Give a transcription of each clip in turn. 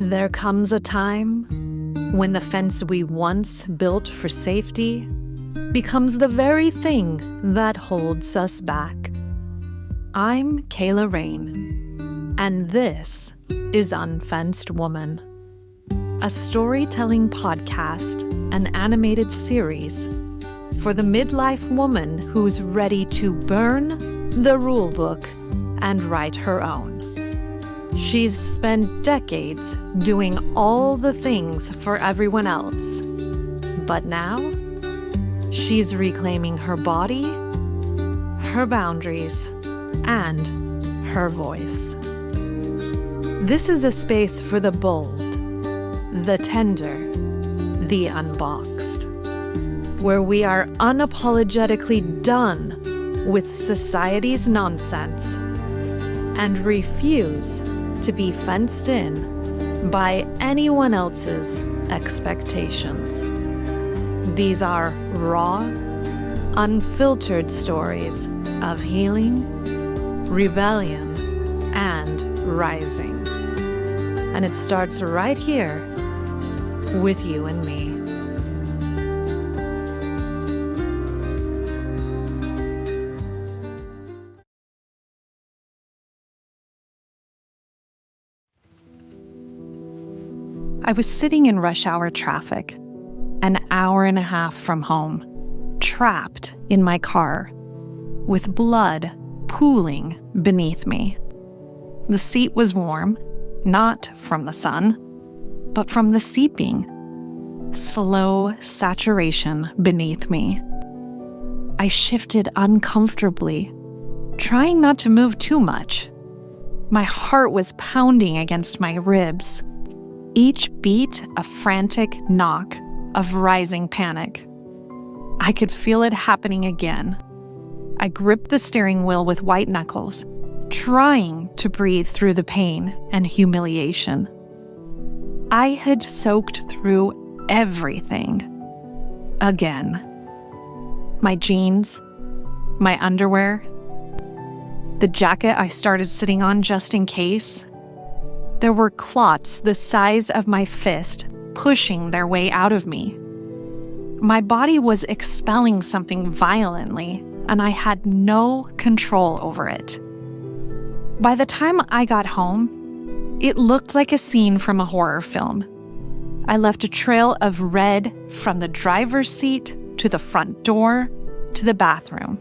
There comes a time when the fence we once built for safety becomes the very thing that holds us back. I'm Kayla Rain, and this is Unfenced Woman, a storytelling podcast and animated series for the midlife woman who's ready to burn the rulebook and write her own. She's spent decades doing all the things for everyone else, but now she's reclaiming her body, her boundaries, and her voice. This is a space for the bold, the tender, the unboxed, where we are unapologetically done with society's nonsense and refuse to be fenced in by anyone else's expectations. These are raw, unfiltered stories of healing, rebellion, and rising. And it starts right here with you and me. I was sitting in rush hour traffic, an hour and a half from home, trapped in my car, with blood pooling beneath me. The seat was warm, not from the sun, but from the seeping, slow saturation beneath me. I shifted uncomfortably, trying not to move too much. My heart was pounding against my ribs, each beat a frantic knock of rising panic. I could feel it happening again. I gripped the steering wheel with white knuckles, trying to breathe through the pain and humiliation. I had soaked through everything. Again. My jeans, my underwear, the jacket I started sitting on just in case. There were clots the size of my fist pushing their way out of me. My body was expelling something violently, and I had no control over it. By the time I got home, it looked like a scene from a horror film. I left a trail of red from the driver's seat to the front door to the bathroom.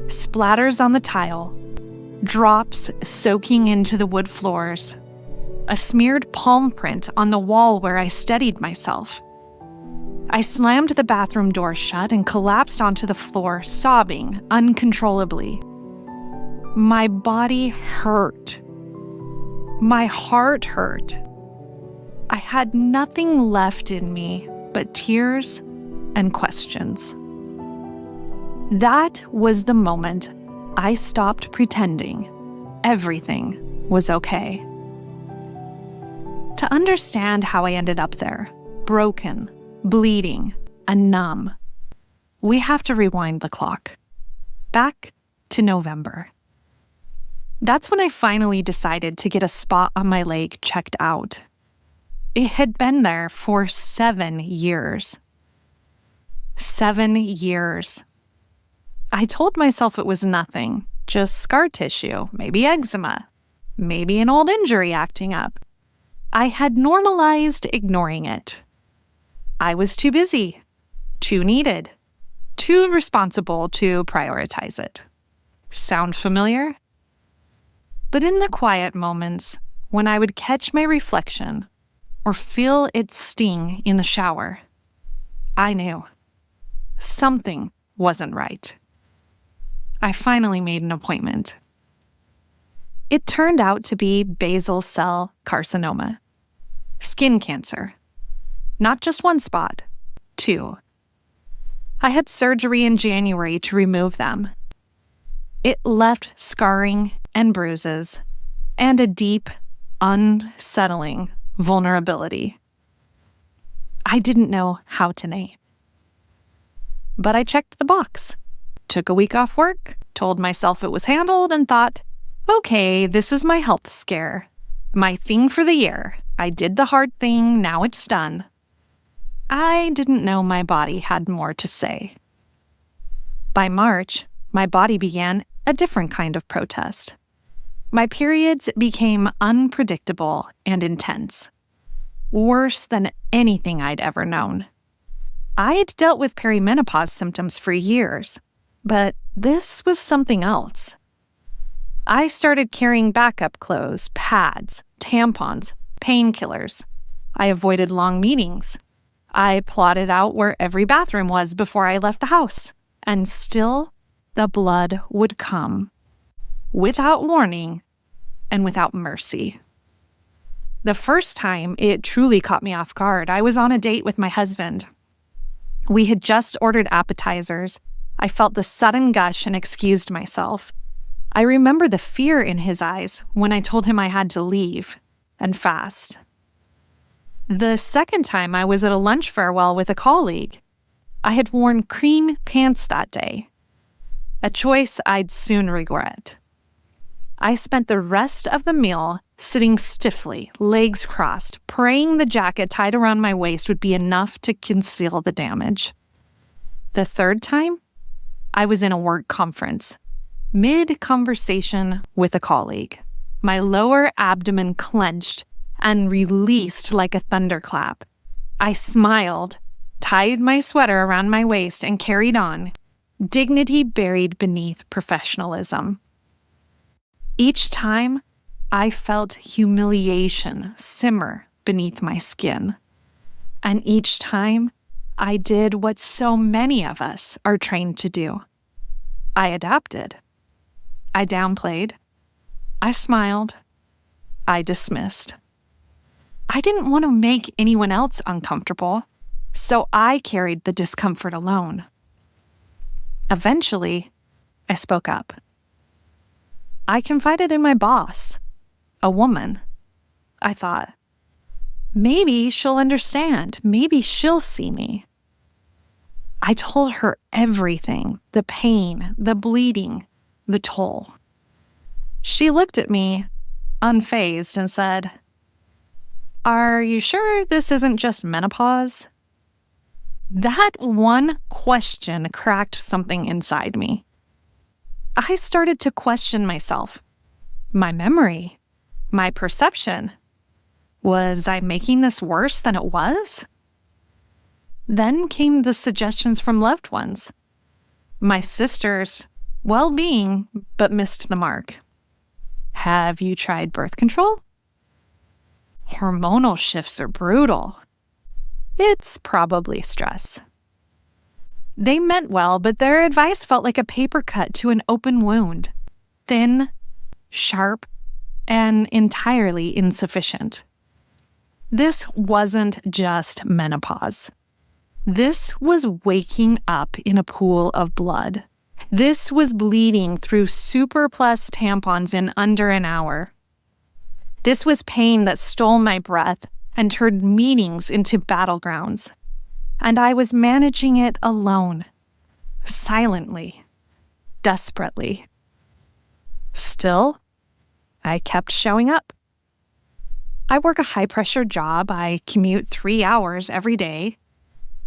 Splatters on the tile, drops soaking into the wood floors, a smeared palm print on the wall where I steadied myself. I slammed the bathroom door shut and collapsed onto the floor, sobbing uncontrollably. My body hurt. My heart hurt. I had nothing left in me but tears and questions. That was the moment I stopped pretending everything was okay. To understand how I ended up there, broken, bleeding, and numb, we have to rewind the clock. Back to November. That's when I finally decided to get a spot on my leg checked out. It had been there for 7 years. 7 years. I told myself it was nothing, just scar tissue, maybe eczema, maybe an old injury acting up. I had normalized ignoring it. I was too busy, too needed, too responsible to prioritize it. Sound familiar? But in the quiet moments, when I would catch my reflection or feel its sting in the shower, I knew something wasn't right. I finally made an appointment. It turned out to be basal cell carcinoma. Skin cancer. Not just one spot, 2. I had surgery in January to remove them. It left scarring and bruises and a deep, unsettling vulnerability I didn't know how to name. But I checked the box, took a week off work, told myself it was handled, and thought, okay, this is my health scare. My thing for the year. I did the hard thing, now it's done. I didn't know my body had more to say. By March, my body began a different kind of protest. My periods became unpredictable and intense, worse than anything I'd ever known. I had dealt with perimenopause symptoms for years, but this was something else. I started carrying backup clothes, pads, tampons, painkillers. I avoided long meetings. I plotted out where every bathroom was before I left the house, and still the blood would come, without warning and without mercy. The first time it truly caught me off guard, I was on a date with my husband. We had just ordered appetizers. I felt the sudden gush and excused myself. I remember the fear in his eyes when I told him I had to leave, and fast. The second time I was at a lunch farewell with a colleague. I had worn cream pants that day, a choice I'd soon regret. I spent the rest of the meal sitting stiffly, legs crossed, praying the jacket tied around my waist would be enough to conceal the damage. The third time, I was in a work conference, mid-conversation with a colleague. My lower abdomen clenched and released like a thunderclap. I smiled, tied my sweater around my waist, and carried on, dignity buried beneath professionalism. Each time, I felt humiliation simmer beneath my skin. And each time, I did what so many of us are trained to do. I adapted. I downplayed. I smiled. I dismissed. I didn't want to make anyone else uncomfortable, so I carried the discomfort alone. Eventually, I spoke up. I confided in my boss, a woman. I thought, maybe she'll understand. Maybe she'll see me. I told her everything, the pain, the bleeding, the toll. She looked at me, unfazed, and said, "Are you sure this isn't just menopause?" That one question cracked something inside me. I started to question myself, my memory, my perception. Was I making this worse than it was? Then came the suggestions from loved ones. My sister's well-being, but missed the mark. Have you tried birth control? Hormonal shifts are brutal. It's probably stress. They meant well, but their advice felt like a paper cut to an open wound. Thin, sharp, and entirely insufficient. This wasn't just menopause. This was waking up in a pool of blood. This was bleeding through Super Plus tampons in under an hour. This was pain that stole my breath and turned meetings into battlegrounds. And I was managing it alone, silently, desperately. Still, I kept showing up. I work a high-pressure job. I commute 3 hours every day.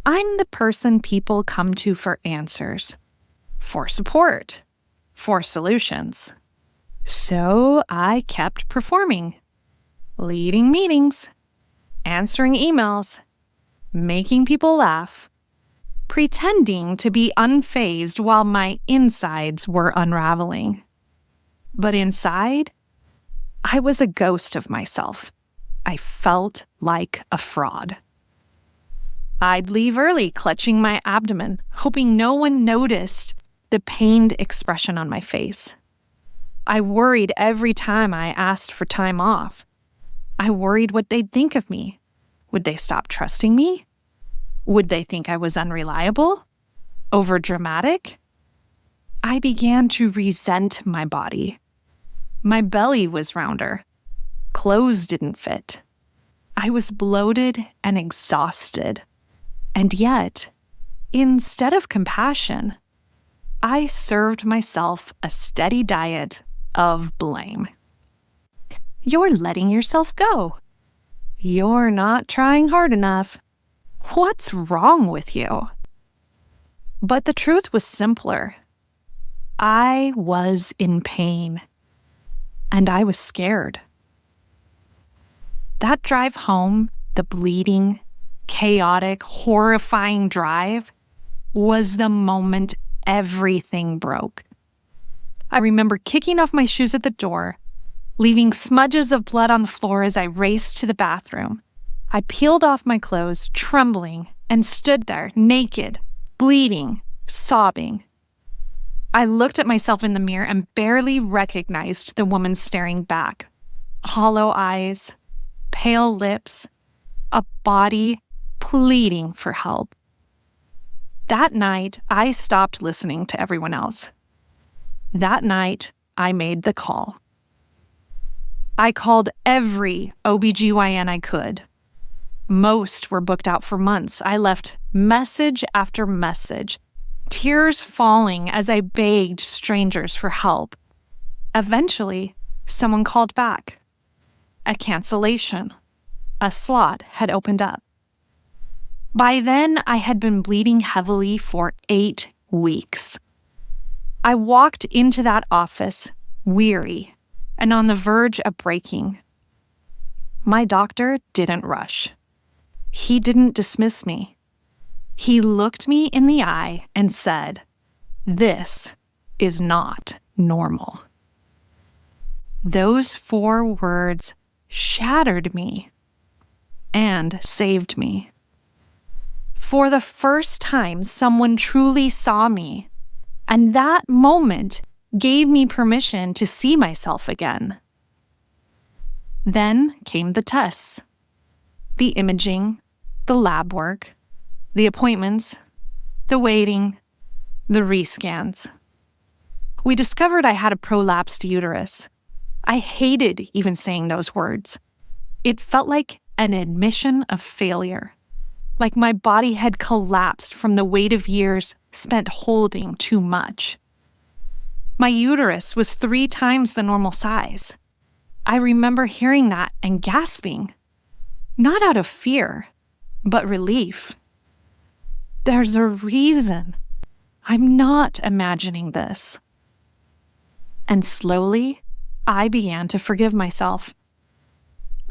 I'm the person people come to for answers, for support, for solutions. So I kept performing, leading meetings, answering emails, making people laugh, pretending to be unfazed while my insides were unraveling. But inside, I was a ghost of myself. I felt like a fraud. I'd leave early, clutching my abdomen, hoping no one noticed the pained expression on my face. I worried every time I asked for time off. I worried what they'd think of me. Would they stop trusting me? Would they think I was unreliable? Overdramatic? I began to resent my body. My belly was rounder. Clothes didn't fit. I was bloated and exhausted. And yet, instead of compassion, I served myself a steady diet of blame. You're letting yourself go. "You're not trying hard enough. What's wrong with you?" But the truth was simpler. I was in pain, and I was scared. That drive home, the bleeding, chaotic, horrifying drive, was the moment everything broke. I remember kicking off my shoes at the door, leaving smudges of blood on the floor as I raced to the bathroom. I peeled off my clothes, trembling, and stood there, naked, bleeding, sobbing. I looked at myself in the mirror and barely recognized the woman staring back. Hollow eyes, pale lips, a body pleading for help. That night, I stopped listening to everyone else. That night, I made the call. I called every OBGYN I could. Most were booked out for months. I left message after message, tears falling as I begged strangers for help. Eventually, someone called back. A cancellation. A slot had opened up. By then, I had been bleeding heavily for 8 weeks. I walked into that office, weary and on the verge of breaking. My doctor didn't rush. He didn't dismiss me. He looked me in the eye and said, "This is not normal." Those 4 words shattered me and saved me. For the first time, someone truly saw me, and that moment gave me permission to see myself again. Then came the tests, the imaging, the lab work, the appointments, the waiting, the rescans. We discovered I had a prolapsed uterus. I hated even saying those words. It felt like an admission of failure, like my body had collapsed from the weight of years spent holding too much. My uterus was 3 times the normal size. I remember hearing that and gasping, not out of fear, but relief. There's a reason. I'm not imagining this. And slowly, I began to forgive myself.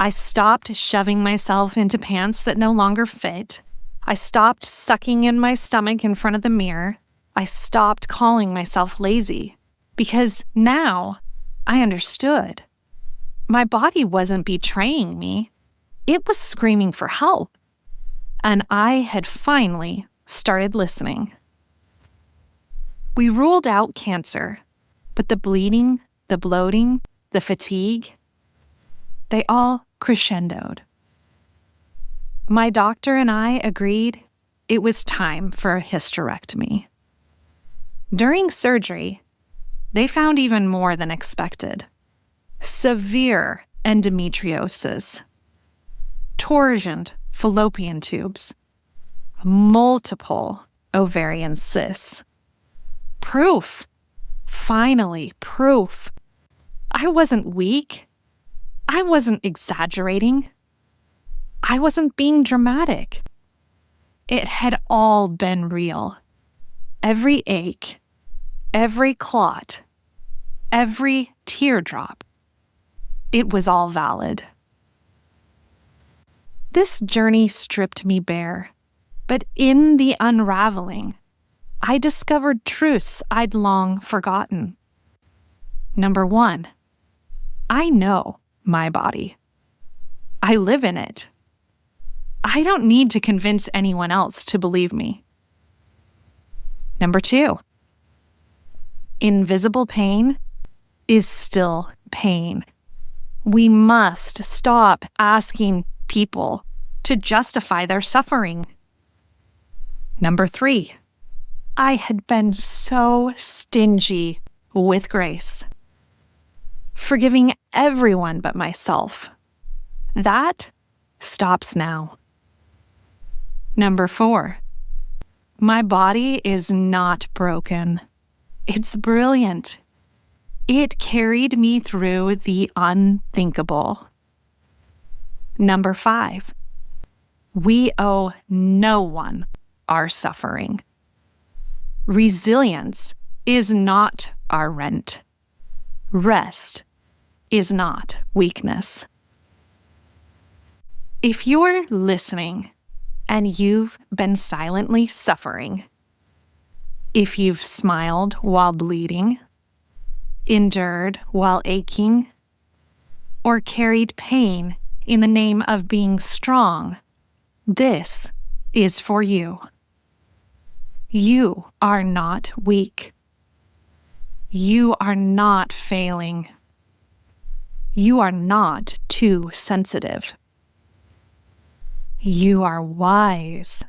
I stopped shoving myself into pants that no longer fit. I stopped sucking in my stomach in front of the mirror. I stopped calling myself lazy, because now I understood. My body wasn't betraying me. It was screaming for help. And I had finally started listening. We ruled out cancer, but the bleeding, the bloating, the fatigue, they all crescendoed. My doctor and I agreed it was time for a hysterectomy. During surgery, they found even more than expected. Severe endometriosis, torsioned fallopian tubes, multiple ovarian cysts. Proof. Finally, proof. I wasn't weak. I wasn't exaggerating. I wasn't being dramatic. It had all been real. Every ache, every clot, every teardrop. It was all valid. This journey stripped me bare, but in the unraveling, I discovered truths I'd long forgotten. Number 1, I know my body. I live in it. I don't need to convince anyone else to believe me. Number 2, invisible pain is still pain. We must stop asking people to justify their suffering. Number 3, I had been so stingy with grace, forgiving everyone but myself. That stops now. Number 4, my body is not broken. It's brilliant. It carried me through the unthinkable. Number 5, we owe no one our suffering. Resilience is not our rent. Rest is not weakness. If you're listening and you've been silently suffering, if you've smiled while bleeding, endured while aching, or carried pain in the name of being strong, this is for you. You are not weak. You are not failing. You are not too sensitive. You are wise.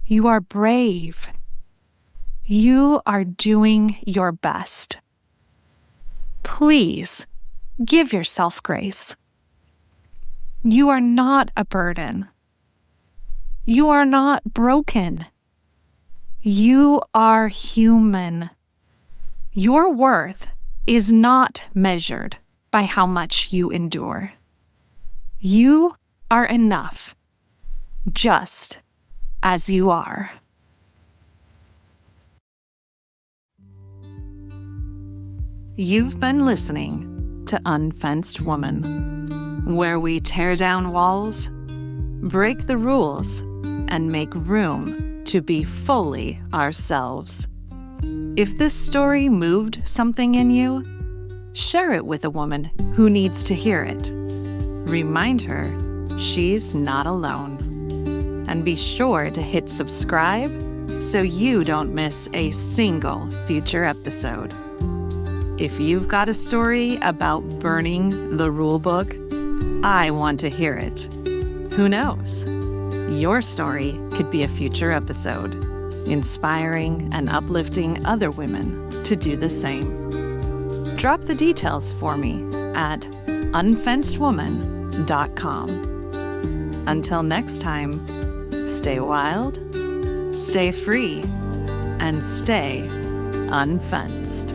You are brave. You are doing your best. Please give yourself grace. You are not a burden. You are not broken. You are human. Your worth is not measured by how much you endure. You are enough, just as you are. You've been listening to Unfenced Woman, where we tear down walls, break the rules, and make room to be fully ourselves. If this story moved something in you, share it with a woman who needs to hear it. Remind her she's not alone. And be sure to hit subscribe so you don't miss a single future episode. If you've got a story about burning the rule book, I want to hear it. Who knows? Your story could be a future episode, inspiring and uplifting other women to do the same. Drop the details for me at unfencedwoman.com. Until next time, stay wild, stay free, and stay unfenced.